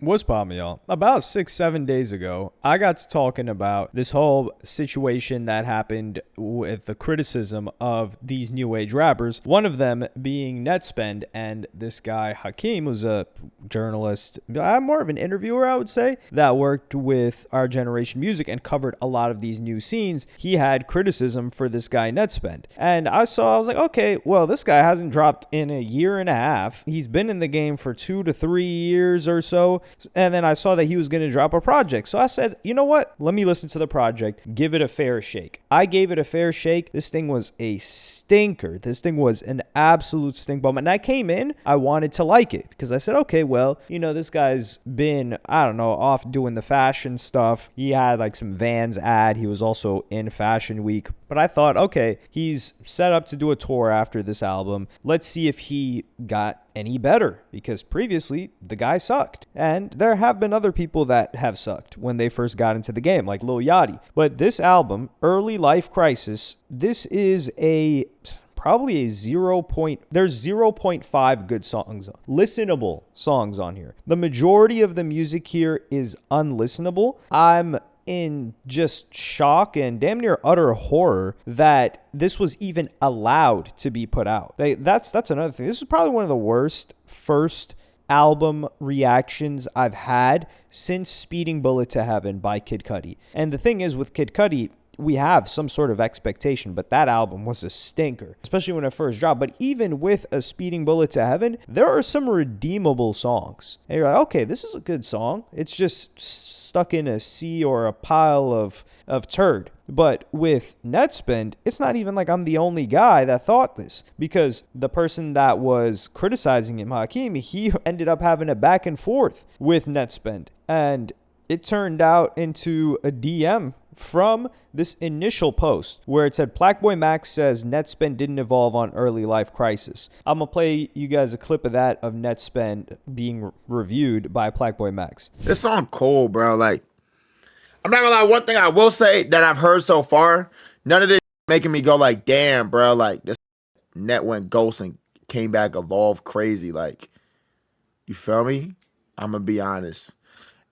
What's poppin', y'all? About 6, 7 days ago, I got to talking about this whole situation that happened with the criticism of these new age rappers. One of them being Netspend, and this guy Hakeem, who's a journalist, more of an interviewer, I would say, that worked with Our Generation Music and covered a lot of these new scenes. He had criticism for this guy Netspend, and I was like, okay, well, this guy hasn't dropped in a year and a half. He's been in the game for 2 to 3 years or so. And then I saw that he was going to drop a project. So I said, you know what? Let me listen to the project. Give it a fair shake. I gave it a fair shake. This thing was a stinker. This thing was an absolute stink bomb. And I came in, I wanted to like it because I said, okay, well, this guy's been, I don't know, off doing the fashion stuff. He had like some Vans ad. He was also in Fashion Week. But I thought, okay, he's set up to do a tour after this album. Let's see if he got any better, because previously the guy sucked. And there have been other people that have sucked when they first got into the game, like Lil Yachty. But this album, Early Life Crisis, this is probably a 0. There's 0.5 good songs, listenable songs on here. The majority of the music here is unlistenable. I'm in just shock and damn near utter horror that this was even allowed to be put out. That's another thing. This is probably one of the worst first album reactions I've had since Speeding Bullet to Heaven by Kid Cudi. And the thing is, with Kid Cudi, we have some sort of expectation, but that album was a stinker, especially when it first dropped. But even with A Speeding Bullet to Heaven, there are some redeemable songs. And you're like, okay, this is a good song. It's just stuck in a sea or a pile of turd. But with Netspend, it's not even like I'm the only guy that thought this, because the person that was criticizing him, Hakeem, he ended up having a back and forth with Netspend. And it turned out into a DM from this initial post where it said, Blackboy Max says Netspend didn't evolve on Early Life Crisis. I'm going to play you guys a clip of that, of Netspend being reviewed by Blackboy Max. This song cold, bro. Like, I'm not gonna lie, one thing I will say that I've heard so far, none of this making me go like, damn, bro, like this net went ghost and came back, evolved crazy. Like, you feel me? I'm gonna be honest.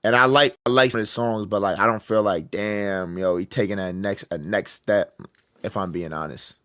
And I like some of his songs, but like I don't feel like, damn, he taking a next step, if I'm being honest.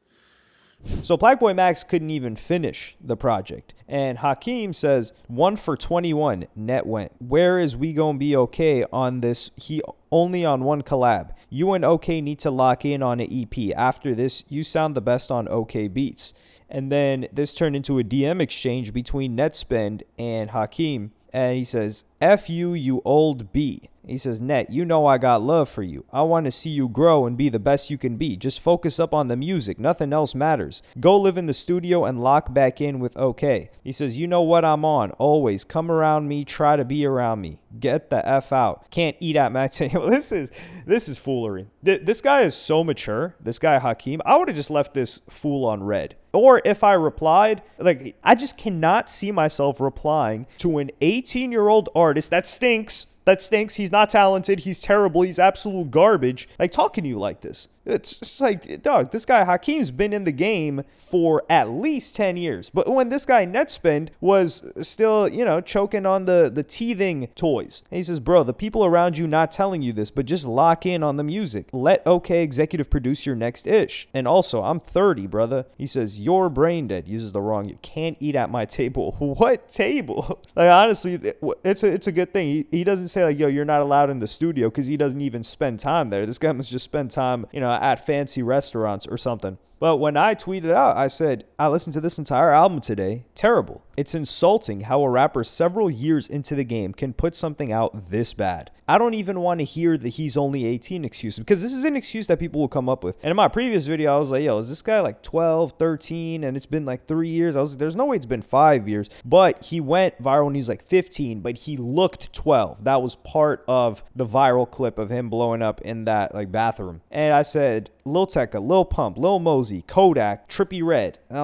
So Blackboy Max couldn't even finish the project. And Hakeem says, 1 for 21, net went. Where is We Gon' Be Okay on this? He only on one collab. You and OK need to lock in on an EP. After this, you sound the best on OK Beats. And then this turned into a DM exchange between Netspend and Hakeem. And he says, F you, you old B. He says, Net, you know I got love for you. I want to see you grow and be the best you can be. Just focus up on the music. Nothing else matters. Go live in the studio and lock back in with OK. He says, you know what I'm on. Always come around me. Try to be around me. Get the F out. Can't eat at my table. This is foolery. This guy is so mature. This guy Hakeem. I would have just left this fool on red. Or if I replied, like, I just cannot see myself replying to an 18-year-old artist that stinks. He's not talented. He's terrible. He's absolute garbage. Like, talking to you like this. It's just like, dog, this guy Hakeem's been in the game for at least 10 years. But when this guy Netspend was still, choking on the teething toys. And he says, bro, the people around you not telling you this, but just lock in on the music. Let OK executive produce your next ish. And also, I'm 30, brother. He says, you're brain dead. Uses the wrong, you can't eat at my table. What table? Like, honestly, it's a good thing. He doesn't say like, yo, you're not allowed in the studio, because he doesn't even spend time there. This guy must just spend time, at fancy restaurants or something. But when I tweeted out, I said, I listened to this entire album today. Terrible. It's insulting how a rapper several years into the game can put something out this bad. I don't even want to hear the he's only 18 excuse, because this is an excuse that people will come up with. And in my previous video, I was like, yo, is this guy like 12, 13, and it's been like 3 years? I was like, there's no way it's been 5 years. But he went viral when he was like 15, but he looked 12. That was part of the viral clip of him blowing up in that like bathroom. And I said, Lil Tecca, Lil Pump, Lil Mosey, Kodak, Trippie Redd. And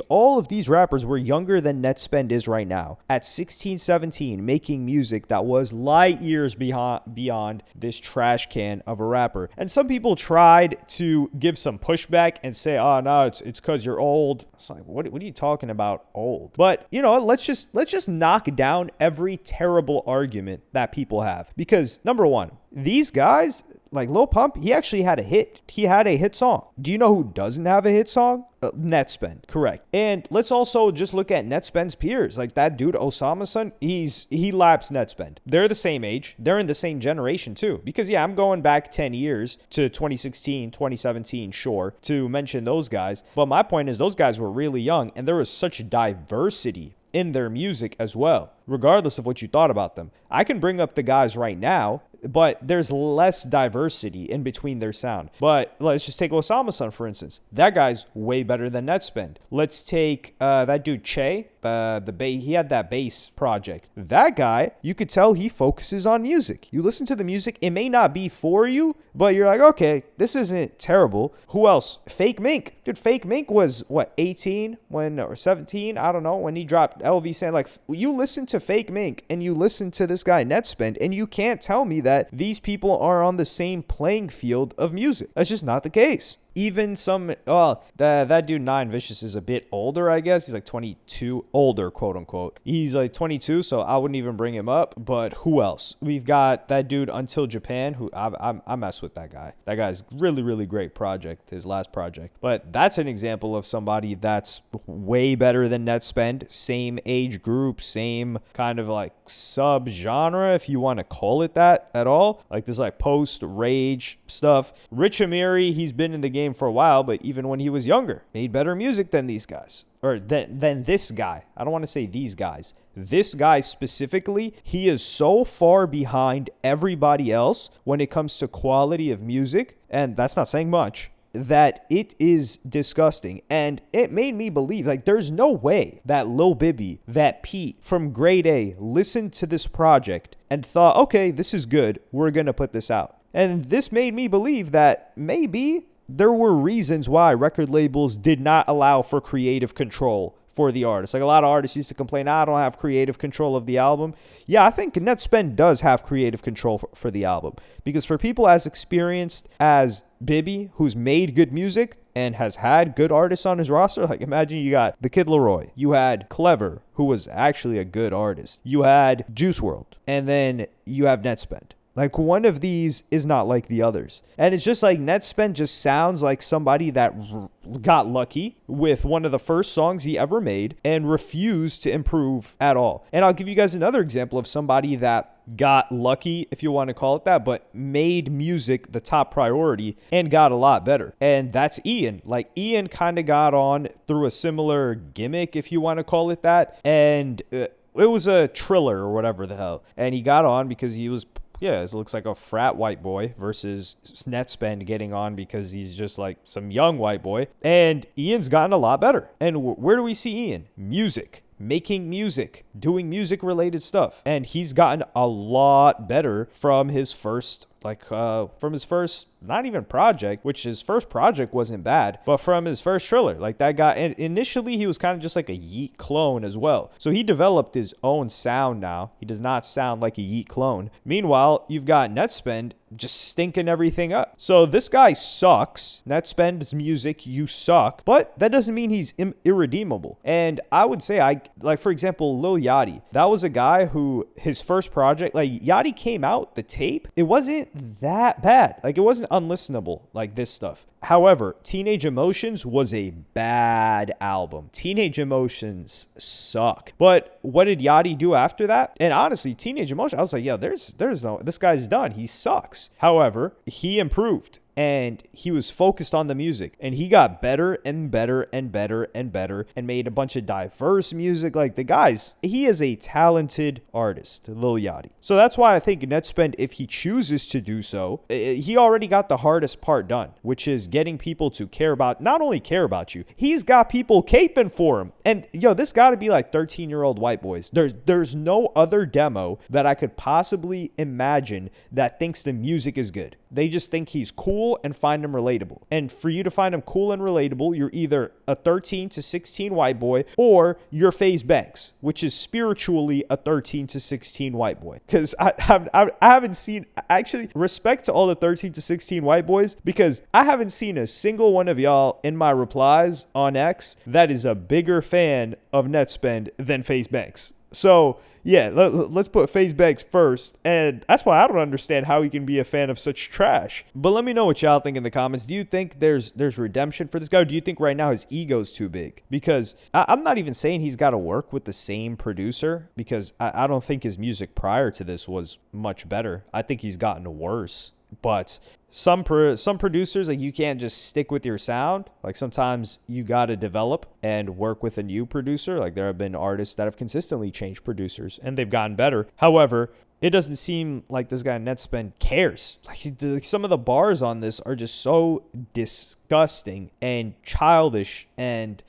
all of these rappers were younger than Netspend is right now. At 16, 17, making music that was light years beyond this trash can of a rapper. And some people tried to give some pushback and say, oh no, it's because you're old. It's like, what are you talking about, old? But you know, let's just knock down every terrible argument that people have. Because number one, these guys, like Lil Pump, he actually had a hit. He had a hit song. Do you know who doesn't have a hit song? Netspend, correct. And let's also just look at Netspend's peers. Like that dude, Osama son, he laps Netspend. They're the same age. They're in the same generation too. Because yeah, I'm going back 10 years to 2016, 2017, sure, to mention those guys. But my point is those guys were really young and there was such diversity in their music as well, regardless of what you thought about them. I can bring up the guys right now, but there's less diversity in between their sound. But let's just take Osama son, for instance. That guy's way better than Netspend. Let's take that dude Che, he had that bass project. That guy, you could tell he focuses on music. You listen to the music, it may not be for you, but you're like, okay, this isn't terrible. Who else? Fake Mink. Dude, Fake Mink was, 18 or 17? I don't know, when he dropped LV Sand. Like, you listen to Fake Mink and you listen to this guy Netspend, and you can't tell me that these people are on the same playing field of music. That's just not the case. Even that dude Nine Vicious is a bit older, I guess. He's like 22, older, quote unquote. He's like 22, so I wouldn't even bring him up. But who else? We've got that dude Until Japan, who I mess with that guy. That guy's really, really great project, his last project. But that's an example of somebody that's way better than Netspend. Same age group, same kind of like sub-genre, if you want to call it that at all. Like this like post-rage stuff. Rich Amiri, he's been in the game for a while, but even when he was younger, made better music than these guys. Or than this guy. I don't want to say these guys. This guy specifically, he is so far behind everybody else when it comes to quality of music, and that's not saying much, that it is disgusting. And it made me believe, like, there's no way that Lil Bibby, that Pete from Grade A listened to this project and thought, okay, this is good, we're gonna put this out. And this made me believe that maybe there were reasons why record labels did not allow for creative control for the artist. Like a lot of artists used to complain, I don't have creative control of the album. Yeah, I think Netspend does have creative control for the album. Because for people as experienced as Bibby, who's made good music and has had good artists on his roster, like imagine you got the Kid Laroi, you had Clever, who was actually a good artist, you had Juice WRLD, and then you have Netspend. Like one of these is not like the others. And it's just like Netspend just sounds like somebody that got lucky with one of the first songs he ever made and refused to improve at all. And I'll give you guys another example of somebody that got lucky, if you want to call it that, but made music the top priority and got a lot better. And that's Ian. Like Ian kind of got on through a similar gimmick, if you want to call it that. And it was a Triller or whatever the hell. And he got on because he was... yeah, it looks like a frat white boy versus Netspend getting on because he's just like some young white boy. And Ian's gotten a lot better. And where do we see Ian? Music. Making music. Doing music-related stuff. And he's gotten a lot better from his first... not even project, which his first project wasn't bad, but from his first Triller. Like that guy, and initially he was kind of just like a Yeet clone as well. So he developed his own sound now. He does not sound like a Yeet clone. Meanwhile, you've got Netspend just stinking everything up. So this guy sucks. Netspend's music, you suck. But that doesn't mean he's irredeemable. And I would say, for example, Lil Yachty. That was a guy who, his first project, like Yachty came out, the tape, it wasn't that bad. Like it wasn't unlistenable like this stuff. However, Teenage Emotions was a bad album. Teenage Emotions suck. But what did Yachty do after that? And honestly, Teenage Emotions, I was like, yeah, there's no, this guy's done. He sucks. However, he improved. And he was focused on the music. And he got better and better and better and better and made a bunch of diverse music. Like the guys, he is a talented artist, Lil Yachty. So that's why I think Netspend, if he chooses to do so, he already got the hardest part done, which is getting people to care about, not only care about you, he's got people caping for him. And this got to be like 13-year-old white boys. There's no other demo that I could possibly imagine that thinks the music is good. They just think he's cool cool and find him relatable. And for you to find him cool and relatable, you're either a 13 to 16 white boy or you're FaZe Banks, which is spiritually a 13 to 16 white boy. Because I haven't seen, actually, respect to all the 13 to 16 white boys, because I haven't seen a single one of y'all in my replies on X that is a bigger fan of Netspend than FaZe Banks. So, yeah, let's put FaZe Banks first. And that's why I don't understand how he can be a fan of such trash. But let me know what y'all think in the comments. Do you think there's redemption for this guy? Or do you think right now his ego's too big? Because I'm not even saying he's got to work with the same producer, because I don't think his music prior to this was much better. I think he's gotten worse. But some producers, like, you can't just stick with your sound. Like, sometimes you got to develop and work with a new producer. Like, there have been artists that have consistently changed producers and they've gotten better. However, it doesn't seem like this guy Netspend cares. Like, some of the bars on this are just so disgusting and childish, and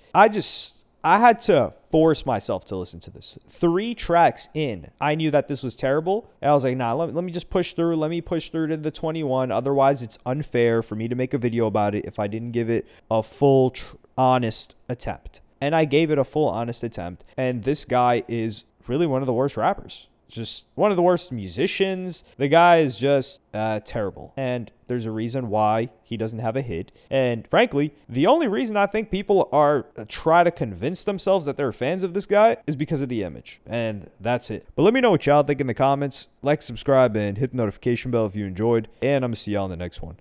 I had to force myself to listen to this. 3 tracks in, I knew that this was terrible. And I was like, nah, let me just push through. Let me push through to the 21. Otherwise, it's unfair for me to make a video about it if I didn't give it a full, honest attempt. And I gave it a full, honest attempt. And this guy is really one of the worst rappers. Just one of the worst musicians. The guy is just terrible. And there's a reason why he doesn't have a hit. And frankly, the only reason I think people are try to convince themselves that they're fans of this guy is because of the image. And that's it. But let me know what y'all think in the comments. Like, subscribe, and hit the notification bell if you enjoyed. And I'm going to see y'all in the next one.